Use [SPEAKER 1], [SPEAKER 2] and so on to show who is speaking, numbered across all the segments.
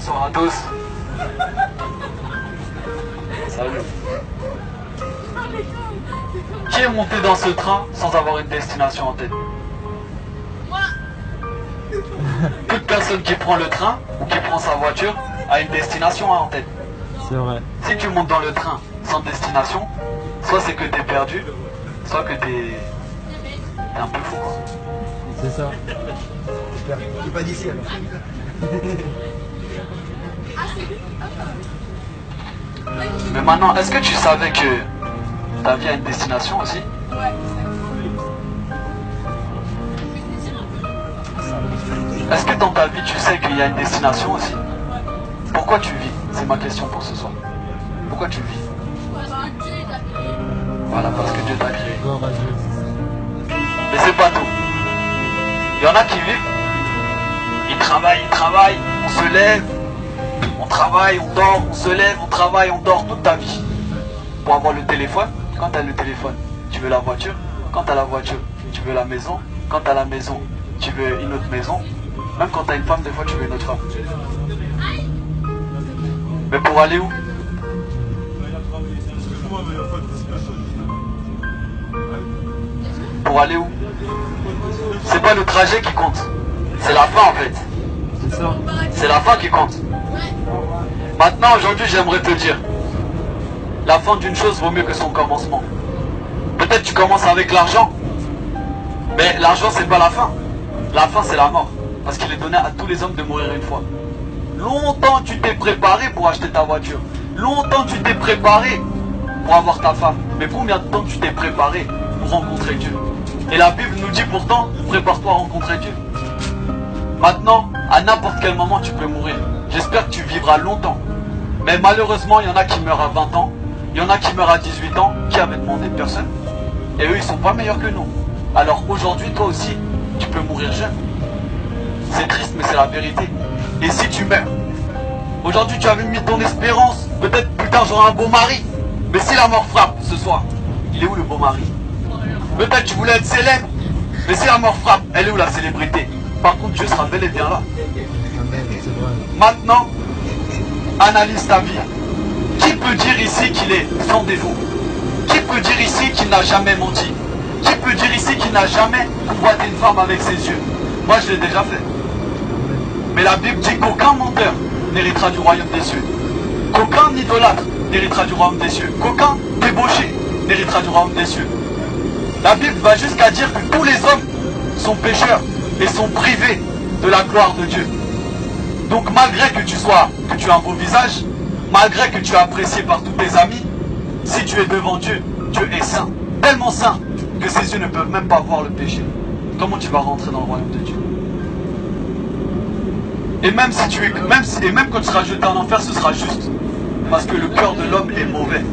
[SPEAKER 1] Bonsoir à tous. Salut. Qui est monté dans ce train sans avoir une destination en tête?
[SPEAKER 2] Moi.
[SPEAKER 1] Toute personne qui prend le train ou qui prend sa voiture a une destination en tête.
[SPEAKER 3] C'est vrai.
[SPEAKER 1] Si tu montes dans le train sans destination, soit c'est que t'es perdu, soit que t'es un peu fou, quoi.
[SPEAKER 3] C'est ça.
[SPEAKER 4] T'es pas d'ici alors.
[SPEAKER 1] Mais maintenant, est-ce que tu savais que ta vie a une destination aussi?
[SPEAKER 2] Ouais.
[SPEAKER 1] Est-ce que dans ta vie, tu sais qu'il y a une destination aussi? Pourquoi tu vis? C'est ma question pour ce soir. Pourquoi tu vis?
[SPEAKER 2] Parce que Dieu t'a créé.
[SPEAKER 1] Voilà, parce que Dieu t'a créé.
[SPEAKER 3] Gloire à Dieu.
[SPEAKER 1] Mais c'est pas tout. Il y en a qui vivent, ils travaillent, on se lève, on travaille, on dort, on se lève, on travaille, on dort toute ta vie. Pour avoir le téléphone, quand tu as le téléphone, tu veux la voiture. Quand tu as la voiture, tu veux la maison. Quand tu as la maison, tu veux une autre maison. Même quand tu as une femme, des fois tu veux une autre femme. Mais pour aller où? Pour aller où? C'est pas le trajet qui compte, c'est la fin en fait.
[SPEAKER 3] C'est ça.
[SPEAKER 1] C'est la fin qui compte. Maintenant, aujourd'hui, j'aimerais te dire, la fin d'une chose vaut mieux que son commencement. Peut-être tu commences avec l'argent, mais l'argent c'est pas la fin. La fin c'est la mort, parce qu'il est donné à tous les hommes de mourir une fois. Longtemps tu t'es préparé pour acheter ta voiture. Longtemps tu t'es préparé pour avoir ta femme. Mais combien de temps tu t'es préparé pour rencontrer Dieu? Et la Bible nous dit pourtant, prépare-toi à rencontrer Dieu. Maintenant, à n'importe quel moment tu peux mourir. J'espère que tu vivras longtemps. Mais malheureusement, il y en a qui meurent à 20 ans. Il y en a qui meurent à 18 ans. Qui avait demandé? Personne. Et eux, ils sont pas meilleurs que nous. Alors aujourd'hui, toi aussi, tu peux mourir jeune. C'est triste, mais c'est la vérité. Et si tu meurs, aujourd'hui tu avais mis ton espérance, peut-être plus tard j'aurai un beau mari. Mais si la mort frappe ce soir, il est où le beau mari? Peut-être tu voulais être célèbre, mais si la mort frappe, elle est où la célébrité? Par contre, Dieu sera bel et bien là.
[SPEAKER 3] Amen, c'est vrai.
[SPEAKER 1] Maintenant, analyse ta vie. Qui peut dire ici qu'il est sans défaut? Qui peut dire ici qu'il n'a jamais menti? Qui peut dire ici qu'il n'a jamais convoité une femme avec ses yeux? Moi, je l'ai déjà fait. Mais la Bible dit qu'aucun menteur n'héritera du royaume des cieux. Qu'aucun idolâtre n'héritera du royaume des cieux. Qu'aucun débauché n'héritera du royaume des cieux. La Bible va jusqu'à dire que tous les hommes sont pécheurs et sont privés de la gloire de Dieu. Donc malgré que tu aies un beau visage, malgré que tu es apprécié par tous tes amis, si tu es devant Dieu, Dieu est saint. Tellement saint que ses yeux ne peuvent même pas voir le péché. Comment tu vas rentrer dans le royaume de Dieu? Et même si tu es, même quand tu seras jeté en enfer, ce sera juste. Parce que le cœur de l'homme est mauvais.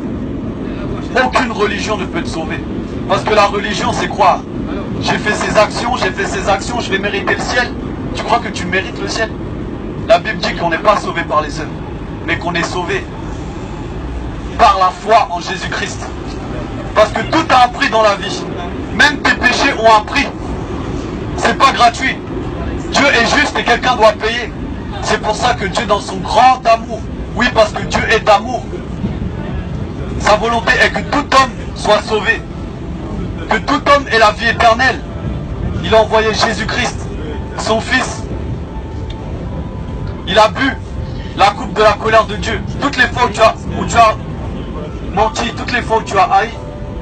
[SPEAKER 1] Aucune religion ne peut te sauver. Parce que la religion, c'est croire. J'ai fait ces actions, je vais mériter le ciel. Tu crois que tu mérites le ciel? La Bible dit qu'on n'est pas sauvé par les œuvres, mais qu'on est sauvé par la foi en Jésus-Christ. Parce que tout a un prix dans la vie. Même tes péchés ont un prix. C'est pas gratuit. Dieu est juste et quelqu'un doit payer. C'est pour ça que Dieu, dans son grand amour, oui, parce que Dieu est amour, sa volonté est que tout homme soit sauvé, que tout homme ait la vie éternelle. Il a envoyé Jésus-Christ, son Fils. Il a bu la coupe de la colère de Dieu. Toutes les fois où tu as menti, toutes les fois où tu as haï,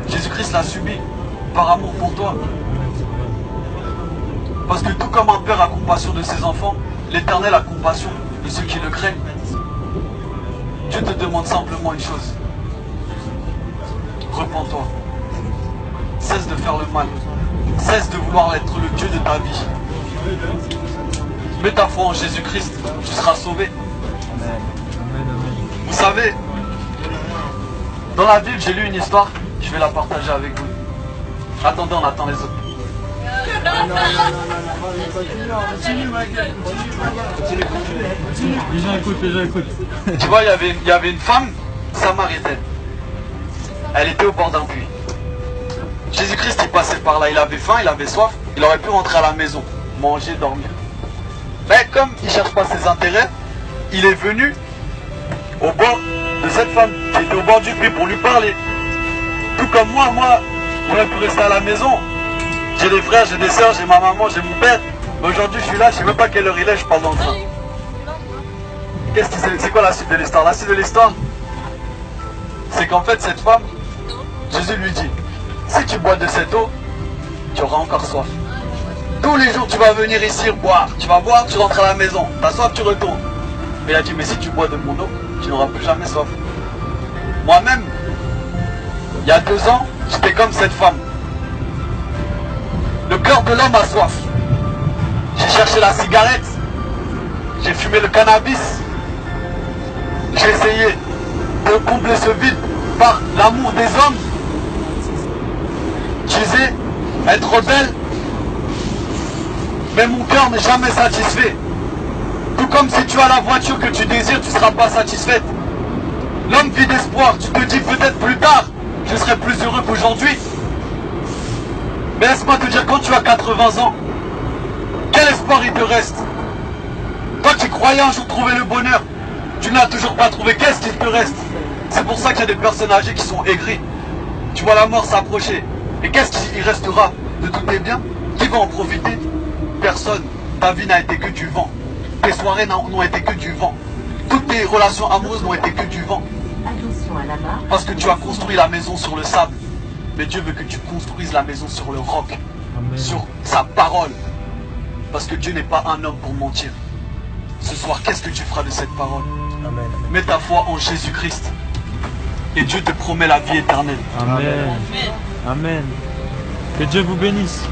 [SPEAKER 1] Jésus-Christ l'a subi par amour pour toi. Parce que tout comme un père a compassion de ses enfants, l'Éternel a compassion de ceux qui le craignent. Dieu te demande simplement une chose. Repens-toi. Cesse de faire le mal. Cesse de vouloir être le Dieu de ta vie. Mets ta foi en Jésus-Christ, tu seras sauvé. Vous savez, dans la Bible, j'ai lu une histoire, je vais la partager avec vous. Attendez, on attend les autres.
[SPEAKER 3] Les gens écoutent.
[SPEAKER 1] Tu vois, il y avait une femme samaritaine. Elle était au bord d'un puits. Jésus-Christ, il passait par là, il avait faim, il avait soif, il aurait pu rentrer à la maison, manger, dormir. Mais comme il ne cherche pas ses intérêts, il est venu au bord de cette femme qui était au bord du puits pour lui parler. Tout comme moi, j'aurais pu rester à la maison. J'ai des frères, j'ai des soeurs, j'ai ma maman, j'ai mon père. Mais aujourd'hui, je suis là, je sais même pas quelle heure il est, je parle dans le train. C'est quoi la suite de l'histoire? La suite de l'histoire, c'est qu'en fait, cette femme, Jésus lui dit, si tu bois de cette eau, tu auras encore soif. Tous les jours, tu vas venir ici boire. Tu vas boire, tu rentres à la maison. T'as soif, tu retournes. Mais il a dit, mais si tu bois de mon eau, tu n'auras plus jamais soif. Moi-même, il y a 2 ans, j'étais comme cette femme. Le cœur de l'homme a soif. J'ai cherché la cigarette. J'ai fumé le cannabis. J'ai essayé de combler ce vide par l'amour des hommes. Je disais, être rebelle. Mais mon cœur n'est jamais satisfait. Tout comme si tu as la voiture que tu désires, tu ne seras pas satisfaite. L'homme vit d'espoir. Tu te dis peut-être plus tard, je serai plus heureux qu'aujourd'hui. Mais laisse-moi te dire, quand tu as 80 ans, quel espoir il te reste? Toi qui croyais un jour trouver le bonheur, tu ne l'as toujours pas trouvé, qu'est-ce qu'il te reste? C'est pour ça qu'il y a des personnes âgées qui sont aigries. Tu vois la mort s'approcher. Et qu'est-ce qu'il restera de tous tes biens? Qui va en profiter? Personne. Ta vie n'a été que du vent. Tes soirées n'ont été que du vent. Toutes tes relations amoureuses n'ont été que du vent. Parce que tu as construit la maison sur le sable. Mais Dieu veut que tu construises la maison sur le roc.
[SPEAKER 3] Amen.
[SPEAKER 1] Sur sa parole. Parce que Dieu n'est pas un homme pour mentir. Ce soir, qu'est-ce que tu feras de cette parole?
[SPEAKER 4] Amen.
[SPEAKER 1] Mets ta foi en Jésus-Christ. Et Dieu te promet la vie éternelle.
[SPEAKER 3] Amen. Amen. Que Dieu vous bénisse.